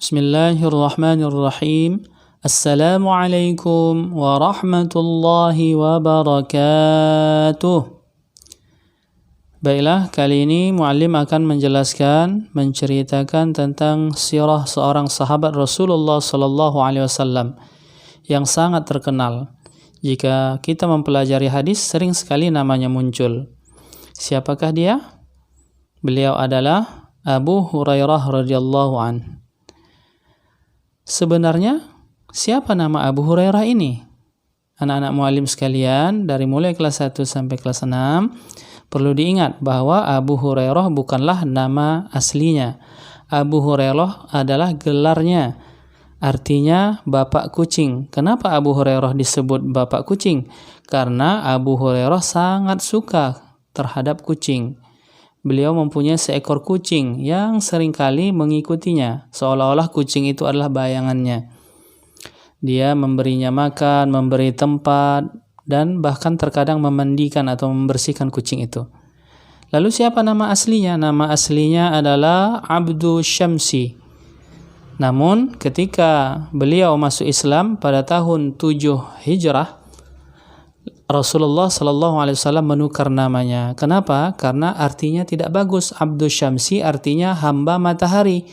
Bismillahirrahmanirrahim. Assalamualaikum warahmatullahi wabarakatuh. Baiklah, kali ini muallim akan menceritakan tentang sirah seorang sahabat Rasulullah sallallahu alaihi wasallam yang sangat terkenal. Jika kita mempelajari hadis, sering sekali namanya muncul. Siapakah dia? Beliau adalah Abu Hurairah radhiyallahu anhu. Sebenarnya, siapa nama Abu Hurairah ini? Anak-anak muallim sekalian, dari mulai kelas 1 sampai kelas 6, perlu diingat bahwa Abu Hurairah bukanlah nama aslinya. Abu Hurairah adalah gelarnya, artinya bapak kucing. Kenapa Abu Hurairah disebut bapak kucing? Karena Abu Hurairah sangat suka terhadap kucing. Beliau mempunyai seekor kucing yang seringkali mengikutinya, seolah-olah kucing itu adalah bayangannya. Dia memberinya makan, memberi tempat, dan bahkan terkadang memandikan atau membersihkan kucing itu. Lalu siapa nama aslinya? Nama aslinya adalah Abdu Syamsi. Namun ketika beliau masuk Islam pada tahun 7 Hijrah, Rasulullah sallallahu alaihi wasallam menukar namanya. Kenapa? Karena artinya tidak bagus. Abdu Syamsi artinya hamba matahari.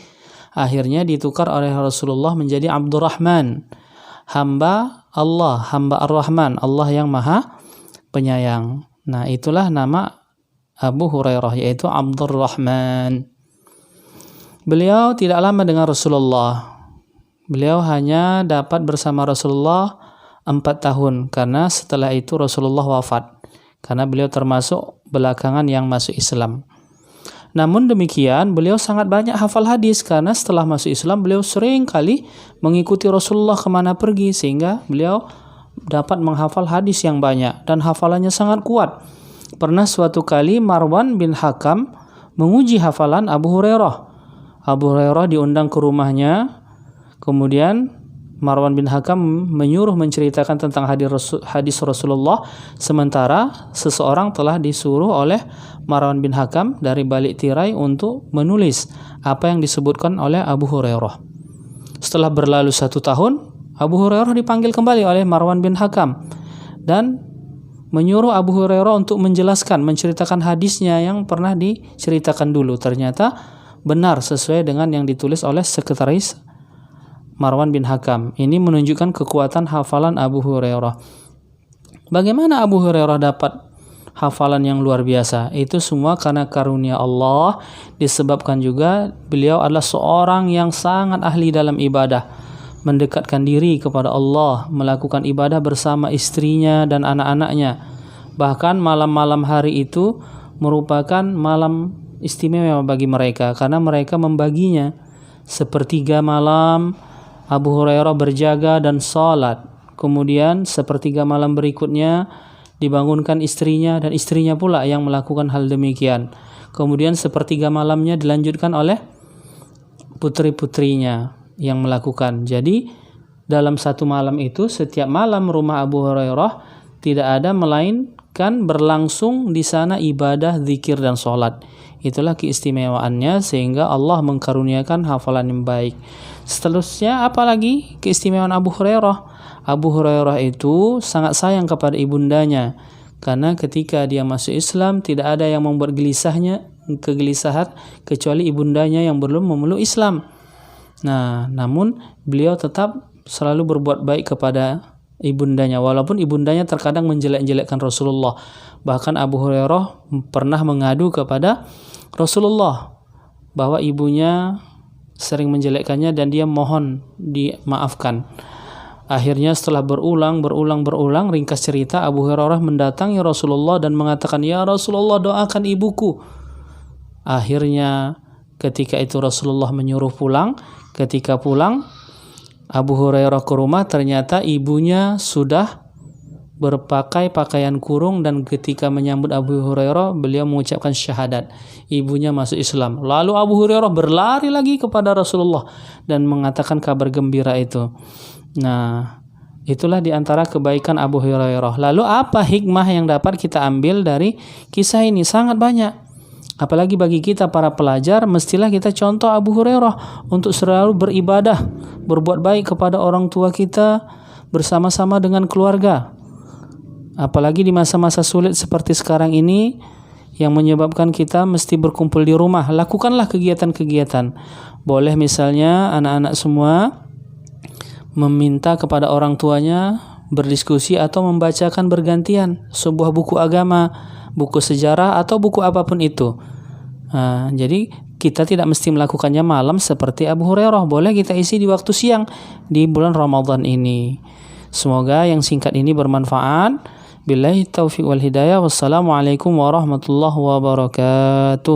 Akhirnya ditukar oleh Rasulullah menjadi Abdurrahman. Hamba Allah, hamba Ar-Rahman, Allah yang Maha Penyayang. Nah, itulah nama Abu Hurairah, yaitu Abdurrahman. Beliau tidak lama dengan Rasulullah. Beliau hanya dapat bersama Rasulullah 4 tahun, karena setelah itu Rasulullah wafat, karena beliau termasuk belakangan yang masuk Islam. Namun demikian, beliau sangat banyak hafal hadis, karena setelah masuk Islam beliau sering kali mengikuti Rasulullah kemana pergi, sehingga beliau dapat menghafal hadis yang banyak dan hafalannya sangat kuat. Pernah suatu kali Marwan bin Hakam menguji hafalan Abu Hurairah. Abu Hurairah diundang ke rumahnya, kemudian Marwan bin Hakam menyuruh menceritakan tentang hadis Rasulullah, sementara seseorang telah disuruh oleh Marwan bin Hakam dari balik tirai untuk menulis apa yang disebutkan oleh Abu Hurairah. Setelah berlalu 1 tahun, Abu Hurairah dipanggil kembali oleh Marwan bin Hakam dan menyuruh Abu Hurairah untuk menceritakan hadisnya yang pernah diceritakan dulu. Ternyata benar sesuai dengan yang ditulis oleh sekretaris Marwan bin Hakam. Ini menunjukkan kekuatan hafalan Abu Hurairah. Bagaimana Abu Hurairah dapat hafalan yang luar biasa? Itu semua karena karunia Allah, disebabkan juga beliau adalah seorang yang sangat ahli dalam ibadah, mendekatkan diri kepada Allah, melakukan ibadah bersama istrinya dan anak-anaknya. Bahkan malam-malam hari itu merupakan malam istimewa bagi mereka, karena mereka membaginya. Sepertiga malam Abu Hurairah berjaga dan salat. Kemudian sepertiga malam berikutnya dibangunkan istrinya, dan istrinya pula yang melakukan hal demikian. Kemudian sepertiga malamnya dilanjutkan oleh putri-putrinya yang melakukan. Jadi dalam satu malam itu, setiap malam rumah Abu Hurairah tidak ada melainkan berlangsung di sana ibadah, zikir dan salat. Itulah keistimewaannya, sehingga Allah mengkaruniakan hafalan yang baik. Seterusnya, apalagi keistimewaan Abu Hurairah? Abu Hurairah itu sangat sayang kepada ibundanya, karena ketika dia masuk Islam tidak ada yang membuat kegelisahan kecuali ibundanya yang belum memeluk Islam. Nah, namun beliau tetap selalu berbuat baik kepada ibundanya, walaupun ibundanya terkadang menjelek-jelekkan Rasulullah. Bahkan Abu Hurairah pernah mengadu kepada Rasulullah bahwa ibunya sering menjelekkannya dan dia mohon dimaafkan. Akhirnya setelah berulang, ringkas cerita, Abu Hurairah mendatangi Rasulullah dan mengatakan, "Ya Rasulullah, doakan ibuku." Akhirnya ketika itu Rasulullah menyuruh pulang. Ketika pulang Abu Hurairah ke rumah, ternyata ibunya sudah berpakai pakaian kurung, dan ketika menyambut Abu Hurairah, beliau mengucapkan syahadat. Ibunya masuk Islam. Lalu Abu Hurairah berlari lagi kepada Rasulullah dan mengatakan kabar gembira itu. Nah, itulah diantara kebaikan Abu Hurairah. Lalu apa hikmah yang dapat kita ambil dari kisah ini? Sangat banyak. Apalagi bagi kita para pelajar, mestilah kita contoh Abu Hurairah untuk selalu beribadah, berbuat baik kepada orang tua kita bersama-sama dengan keluarga. Apalagi di masa-masa sulit seperti sekarang ini yang menyebabkan kita mesti berkumpul di rumah. Lakukanlah kegiatan-kegiatan. Boleh misalnya anak-anak semua meminta kepada orang tuanya berdiskusi atau membacakan bergantian sebuah buku agama, buku sejarah atau buku apapun itu. Jadi kita tidak mesti melakukannya malam seperti Abu Hurairah. Boleh kita isi di waktu siang di bulan Ramadan ini. Semoga yang singkat ini bermanfaat. Billahi taufiq wal hidayah. Wassalamualaikum warahmatullahi wabarakatuh.